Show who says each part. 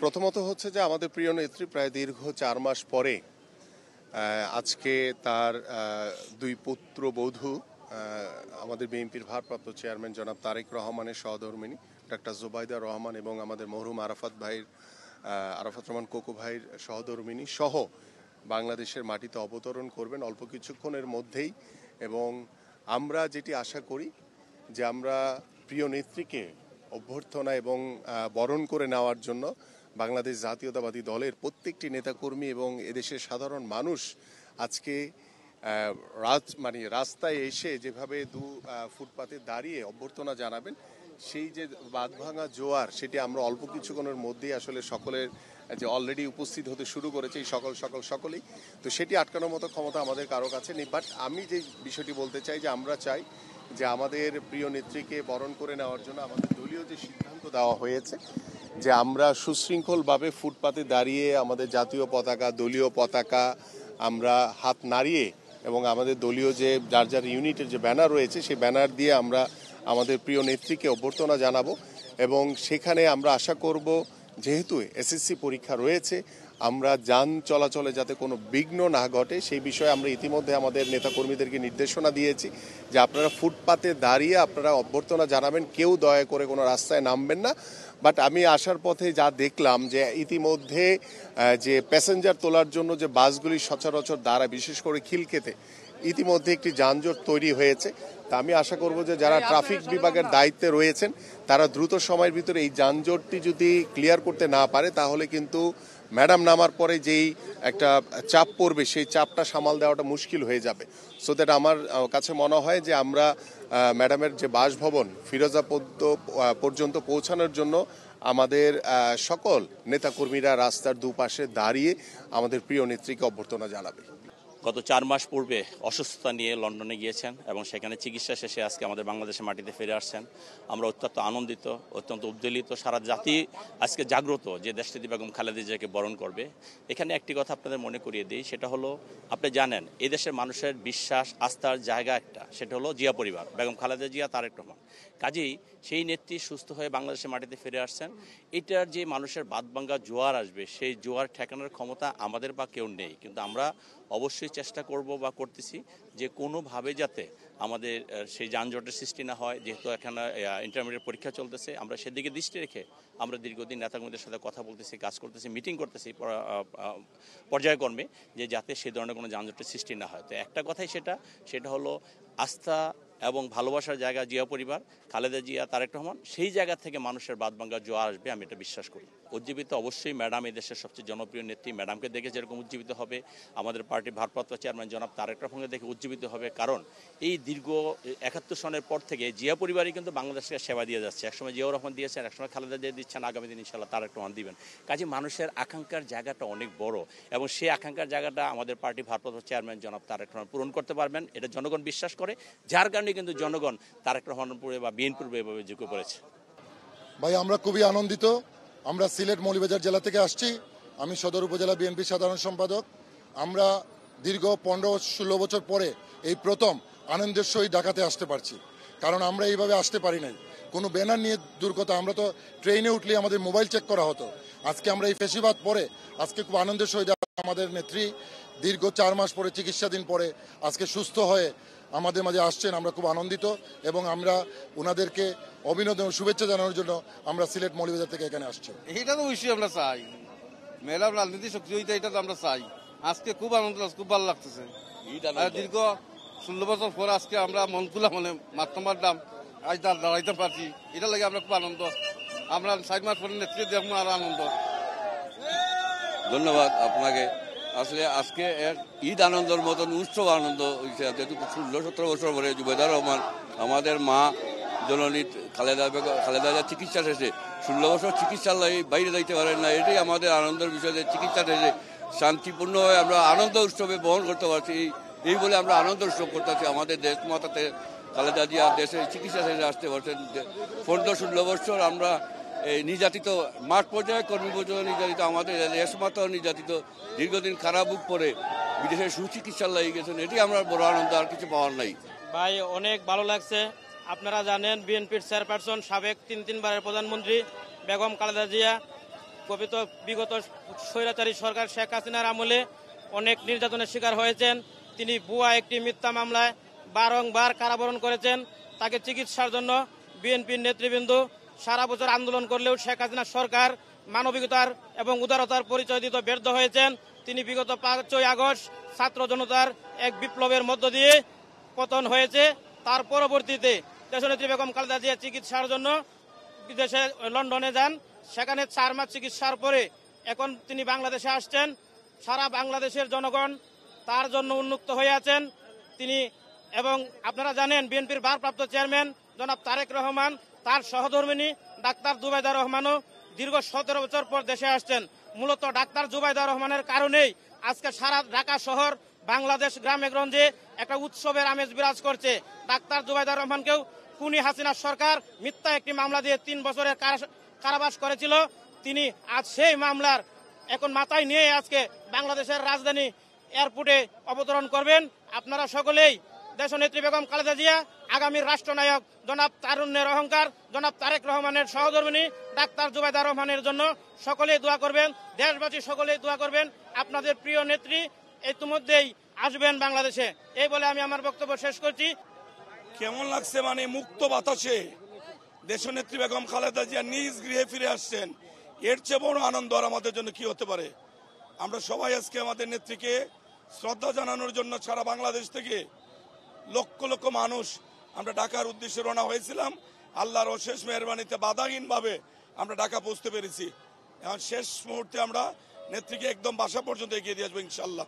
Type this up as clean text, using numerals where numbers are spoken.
Speaker 1: প্রথমত হচ্ছে যে আমাদের প্রিয় নেত্রী প্রায় দীর্ঘ 4 মাস পরে আজকে তার দুই পুত্রবধূ আমাদের বিএনপির ভারপ্রাপ্ত চেয়ারম্যান জনাব তারেক রহমানের সহধর্মিণী ডাক্তার জুবাইদা রহমান এবং আমাদের মরহুম আরাফাত রহমান কোকো ভাইয়ের সহধর্মিণী সহ বাংলাদেশের মাটিতে অবতরণ করবেন অল্প কিছুক্ষণের মধ্যেই। এবং আমরা যেটি আশা করি যে আমরা প্রিয় নেত্রীকে অভ্যর্থনা এবং বরণ করে নেওয়ার জন্য বাংলাদেশ জাতীয়তাবাদী দলের প্রত্যেকটি নেতাকর্মী এবং এদেশের সাধারণ মানুষ আজকে রাস্তায় এসে যেভাবে ফুটপাতে দাঁড়িয়ে অভ্যর্থনা জানাবেন, সেই যে বাঁধভাঙা জোয়ার সেটি আমরা অল্প কিছুক্ষণের মধ্যেই আসলে সকলের যে অলরেডি উপস্থিত হতে শুরু করেছে এই সকলেই, তো সেটি আটকানোর মতো ক্ষমতা আমাদের কারো কাছে নেই। বাট আমি যে বিষয়টি বলতে চাই যে আমরা চাই যে আমাদের প্রিয় নেত্রীকে বরণ করে নেওয়ার জন্য আমাদের দলীয় যে সিদ্ধান্ত দেওয়া হয়েছে যে আমরা সুশৃঙ্খলভাবে ফুটপাতে দাঁড়িয়ে আমাদের জাতীয় পতাকা, দলীয় পতাকা আমরা হাত নাড়িয়ে এবং আমাদের দলীয় যে যার যার ইউনিটের যে ব্যানার রয়েছে সেই ব্যানার দিয়ে আমরা আমাদের প্রিয় নেত্রীকে অভ্যর্থনা জানাবো। এবং সেখানে আমরা আশা করব যেহেতু এসএসসি পরীক্ষা রয়েছে আমরা যান চলাচলে যাতে কোনো বিঘ্ন না ঘটে সেই বিষয়ে আমরা ইতিমধ্যে আমাদের নেতাকর্মীদেরকে নির্দেশনা দিয়েছি যে আপনারা ফুটপাতে দাঁড়িয়ে আপনারা অভ্যর্থনা জানাবেন, কেউ দয়া করে কোনো রাস্তায় নামবেন না। বাট আমি আসার পথে যা দেখলাম যে ইতিমধ্যে যে প্যাসেঞ্জার তোলার জন্য যে বাসগুলি সচরাচর দাঁড়ায়, বিশেষ করে খিলক্ষেতে ইতিমধ্যে একটি যানজট তৈরি হয়েছে। তা আমি আশা করব যে যারা ট্রাফিক বিভাগের দায়িত্বে রয়েছেন তারা দ্রুত সময়ের ভিতরে এই যানজটটি যদি ক্লিয়ার করতে না পারে তাহলে কিন্তু ম্যাডাম নামার পরে যেই একটা চাপ পড়বে সেই চাপটা সামাল দেওয়াটা মুশকিল হয়ে যাবে। সো দ্যাট আমার কাছে মনে হয় যে আমরা ম্যাডামের যে বাসভবন ফিরোজাপদ পর্যন্ত পৌঁছানোর জন্য আমাদের সকল নেতাকর্মীরা রাস্তার দুপাশে দাঁড়িয়ে আমাদের প্রিয় নেত্রীকে অভ্যর্থনা জানাবে।
Speaker 2: গত 4 মাস পূর্বে অসুস্থতা নিয়ে লন্ডনে গিয়েছেন এবং সেখানে চিকিৎসা শেষে আজকে আমাদের বাংলাদেশের মাটিতে ফিরে আসছেন। আমরা অত্যন্ত আনন্দিত, অত্যন্ত উদ্বেলিত, সারা জাতি আজকে জাগ্রত যে দেশনেত্রী বেগম খালেদা জিয়াকে বরণ করবে। এখানে একটি কথা আপনাদের মনে করিয়ে দিই, সেটা হলো আপনি জানেন এই দেশের মানুষের বিশ্বাস আস্থার জায়গা একটা, সেটা হলো জিয়া পরিবার, বেগম খালেদা জিয়া, তারেক রহমান। কাজেই সেই নেত্রী সুস্থ হয়ে বাংলাদেশের মাটিতে ফিরে আসছেন। এটার যে মানুষের বাঁধভাঙা জোয়ার আসবে সেই জোয়ার ঠেকানোর ক্ষমতা আমাদের বা কেউ নেই, কিন্তু আমরা অবশ্যই চেষ্টা করব বা করতেছি যে কোনোভাবে যাতে আমাদের সেই যানজটের সৃষ্টি না হয়। যেহেতু এখানে ইন্টারমিডিয়েট পরীক্ষা চলতেছে, আমরা সেদিকে দৃষ্টি রেখে আমরা দীর্ঘদিন নেতাকর্মীদের সাথে কথা বলতেছি, কাজ করতেছি, মিটিং করতেছি পর্যায়ক্রমে, যে যাতে সে ধরনের কোনো যানজটের সৃষ্টি না হয়। তো একটা কথাই সেটা হলো আস্থা এবং ভালোবাসার জায়গা জিয়া পরিবার, খালেদা জিয়া, তারেক রহমান, সেই জায়গা থেকে মানুষের বাঁধভাঙা জোয়ার আসবে আমি এটা বিশ্বাস করি। উজ্জীবিত অবশ্যই ম্যাডাম এই দেশের সবচেয়ে জনপ্রিয় নেত্রী, ম্যাডামকে দেখে যেরকম উজ্জীবিত হবে আমাদের পার্টির ভারপ্রাপ্ত চেয়ারম্যান জনাব তারেক রহমানকে দেখে উজ্জীবিত হবে। কারণ এই দীর্ঘ 71 সনের পর থেকে জিয়া পরিবারই কিন্তু বাংলাদেশকে সেবা দিয়ে যাচ্ছে। একসময় জিয়াউর রহমান দিয়েছেন, একসময় খালেদা জিয়া দিচ্ছেন, আগামী দিন ইনশাআল্লাহ তারেক রহমান দিবেন। কাজে মানুষের আকাঙ্ক্ষার জায়গাটা অনেক বড় এবং সেই আকাঙ্ক্ষার জায়গাটা আমাদের পার্টির ভারপ্রাপ্ত চেয়ারম্যান জনাব তারেক রহমান পূরণ করতে পারবেন, এটা জনগণ বিশ্বাস করে। যার কারণে কিন্তু জনগণ তারেক রহমানপুরে বা বিএনপির এভাবে ঝুঁকে পড়েছে।
Speaker 3: ভাই আমরা খুবই আনন্দিত। আমরা সিলেট মৌলভীবাজার জেলা থেকে আসছি। আমি সদর উপজেলা বিএনপি সাধারণ সম্পাদক। আমরা দীর্ঘ 15-16 বছর পরে এই প্রথম আনন্দের সহিত ঢাকাতে আসতে পারছি, কারণ আমরা এইভাবে আসতে পারি নাই। কোনো ব্যানার নিয়ে দূর কথা, আমরা তো ট্রেনে উঠলে আমাদের মোবাইল চেক করা হতো। আজকে আমরা এই ফেসিবাদ পরে আজকে খুব আনন্দের সহিত আমাদের নেত্রী দীর্ঘ 4 মাস পরে চিকিৎসাধীন পরে আজকে সুস্থ হয়ে আমাদের মাঝে আসছেন। আমরা খুব আনন্দিত এবং আমরা ওনাদেরকে অভিনন্দন শুভেচ্ছা জানানোর জন্য আমরা সিলেট মৌলভীবাজার থেকে এখানে আসছি।
Speaker 4: এইটা তো অবশ্যই আমরা চাই, মেলা রাজনীতি শক্তি হইতে, এটা তো আমরা চাই। আজকে খুব আনন্দ, খুব ভালো লাগতেছে। দীর্ঘ 16 বছর পর আজকে আমরা মন খুলা মনে মাত্রামার দাম আজ দাঁড়াইতে পারছি, এটা লাগে আমরা খুব আনন্দ। আমরা 4 মাস পরে নেতৃত্ব দেখবো আর আনন্দ।
Speaker 5: ধন্যবাদ আপনাকে। আসলে আজকে এক ঈদ আনন্দের মতন উৎসব আনন্দ হয়েছে। যেহেতু 16-17 বছর পরে জুবেদা রহমান আমাদের মা জননী খালেদা জিয়া চিকিৎসা শেষে 16 বছর চিকিৎসার বাইরে যাইতে পারেন না, এটাই আমাদের আনন্দের বিষয় যে চিকিৎসা শেষে শান্তিপূর্ণভাবে আমরা আনন্দ উৎসবে বহন করতে পারছি। এই বলে আমরা আনন্দ উৎসব করতেছি। আমাদের দেশ মাতাতে খালেদা জিয়া দেশে চিকিৎসা শেষে আসতে পারছেন। 15-16 বছর আমরা নির্যাতিত, মাঠ পর্যায়ে কর্মী পর্যন্ত নির্যাতিত, আমাদের দেশমাতাও নির্যাতিত, দীর্ঘদিন খারাপ বুক পরে বিদেশে সুচিকিৎসার লাগিয়ে গেছেন। এটি আমরা বড় আনন্দ, আর কিছু পাওয়ার নাই।
Speaker 6: ভাই অনেক ভালো লাগছে। আপনারা জানেন বিএনপির চেয়ারপারসন, সাবেক 3 বারের প্রধানমন্ত্রী বেগম খালেদা জিয়া বিগত স্বৈরাচারী সরকার শেখ হাসিনার আমলে অনেক নির্যাতনের শিকার হয়েছেন। তিনি ভুয়া একটি মিথ্যা মামলায় বারংবার কারাবরণ করেছেন। তাকে চিকিৎসার জন্য বিএনপির নেতৃবৃন্দ সারা বছর আন্দোলন করলেও শেখ হাসিনা সরকার মানবিকতার এবং উদারতার পরিচয় দিতে ব্যর্থ হয়েছেন। তিনি বিগত 5ই আগস্ট ছাত্র জনতার এক বিপ্লবের মধ্য দিয়ে পতন হয়েছে। তার পরবর্তীতে দেশনেত্রী বেগম খালেদা জিয়া চিকিৎসার জন্য বিদেশে লন্ডনে যান। সেখানে 4 মাস চিকিৎসার পরে এখন তিনি বাংলাদেশে আসছেন। সারা বাংলাদেশের জনগণ তার জন্য উন্মুক্ত হয়ে আছেন। তিনি এবং আপনারা জানেন বিএনপির ভারপ্রাপ্ত চেয়ারম্যান জনাব তারেক রহমান, তার সহধর্মিণী ডাক্তার জুবাইদা রহমানও দীর্ঘ 17 বছর পর দেশে আসছেন। মূলত ডাক্তার জুবাইদা রহমানের কারণেই আজকে সারা ঢাকা শহর, বাংলাদেশ গ্রামে গঞ্জে একটা উৎসবের আমেজ বিরাজ করছে। ডাক্তার জুবাইদা রহমানকেও খুনি হাসিনা সরকার মিথ্যা একটি মামলা দিয়ে 3 বছরের কারাবাস করেছিল। তিনি আজ সেই মামলার এখন মাথায় নিয়ে আজকে বাংলাদেশের রাজধানী এয়ারপোর্টে অবতরণ করবেন। আপনারা সকলেই দেশনেত্রী বেগম খালেদা জিয়া, আগামীর রাষ্ট্রনায়ক জনাব তারুণ্যের অহংকার জনাব তারেক রহমানের সহধর্মিণী ডাক্তার জুবাইদা রহমানের জন্য সকলেই দোয়া করবেন। দেশবাসী সকলেই দোয়া করবেন। আপনাদের প্রিয় নেত্রী ইতিমধ্যেই আসবেন বাংলাদেশে। এই বলে আমি আমার বক্তব্য শেষ করছি।
Speaker 7: কেমন লাগছে মানে মুক্ত বাতাসে দেশনেত্রী বেগম খালেদা জিয়া নিজ গৃহে ফিরে আসছেন, এর চেয়ে বড় আনন্দ আর আমাদের জন্য কি হতে পারে। আমরা সবাই আজকে আমাদের নেত্রীকে শ্রদ্ধা জানানোর জন্য সারা বাংলাদেশ থেকে লক্ষ লক্ষ মানুষ আমরা ঢাকার উদ্দেশ্যে রওনা হয়েছিলাম। আল্লাহর অশেষ মেহরবানিতে বাধাহীনভাবে আমরা ঢাকা পৌঁছতে পেরেছি। এখন শেষ মুহূর্তে আমরা নেত্রীকে একদম বাসা পর্যন্ত এগিয়ে দিয়ে আসবো ইনশাল্লাহ।